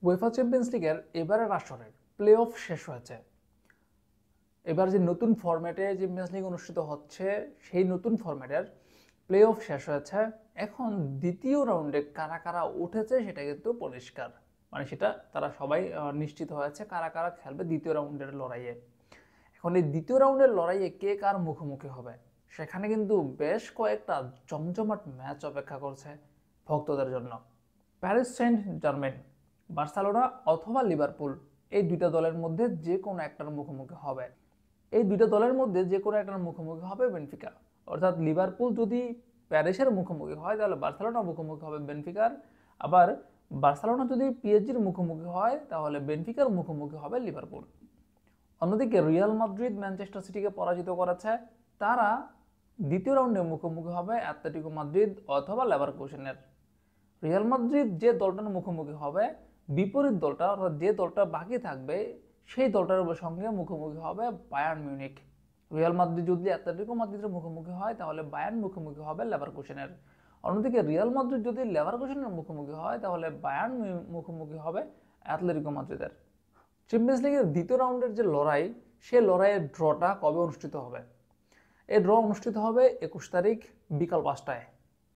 UEFA champions লিগের এবারের আসরের প্লে অফ শেষ হয়েছে। এবার যে নতুন ফরম্যাটে চ্যাম্পিয়ন্স লিগ অনুষ্ঠিত হচ্ছে সেই নতুন ফরম্যাটের প্লে অফ শেষ হয়েছে। এখন দ্বিতীয় রাউন্ডে কারা কারা উঠেছে সেটা কিন্তু পরিষ্কার, মানে সেটা তারা সবাই নিশ্চিত হয়েছে কারা কারা খেলবে দ্বিতীয় রাউন্ডের লড়াইয়ে। এখন এই দ্বিতীয় রাউন্ডের লড়াইয়ে কে কার মুখোমুখি হবে সেখানে কিন্তু বেশ কয়েকটা জমজমাট ম্যাচ অপেক্ষা করছে ভক্তদের জন্য। প্যারিস সেন্ট জার্মেন, বার্সেলোনা অথবা লিভারপুল, এই দুইটা দলের মধ্যে যে কোনো একটার মুখোমুখি হবে। এই দুইটা দলের মধ্যে যে কোনো একটার মুখোমুখি হবে বেনফিকা। অর্থাৎ লিভারপুল যদি প্যারিসের মুখোমুখি হয় তাহলে বার্সেলোনা মুখোমুখি হবে বেনফিকার। আবার বার্সেলোনা যদি পিএসজির মুখোমুখি হয় তাহলে বেনফিকার মুখোমুখি হবে লিভারপুল। অন্যদিকে রিয়াল মাদ্রিদ ম্যানচেস্টার সিটিকে পরাজিত করেছে, তারা দ্বিতীয় রাউন্ডে মুখোমুখি হবে অ্যাটলেটিকো মাদ্রিদ অথবা লেভারকুসেনের। রিয়াল মাদ্রিদ যে দলটার মুখোমুখি হবে, বিপরীত দলটা অর্থাৎ যে দলটা বাকি থাকবে সেই দলটার সঙ্গে মুখোমুখি হবে বায়ার্ন মিউনিখ। রিয়াল মাদ্রিদ যদি অ্যাটলেটিকো মাদ্রিদের মুখোমুখি হয় তাহলে বায়ার্ন মুখোমুখি হবে লেভারকুসেনের। অন্যদিকে রিয়াল মাদ্রিদ যদি লেভারকুসেনের মুখোমুখি হয় তাহলে বায়ার্ন মুখোমুখি হবে অ্যাটলেটিকো মাদ্রিদের। চ্যাম্পিয়ন্স লিগের দ্বিতীয় রাউন্ডের যে লড়াই, সে লড়াইয়ের ড্রটা কবে অনুষ্ঠিত হবে? এই ড্র অনুষ্ঠিত হবে 21 তারিখ বিকাল 5টায়।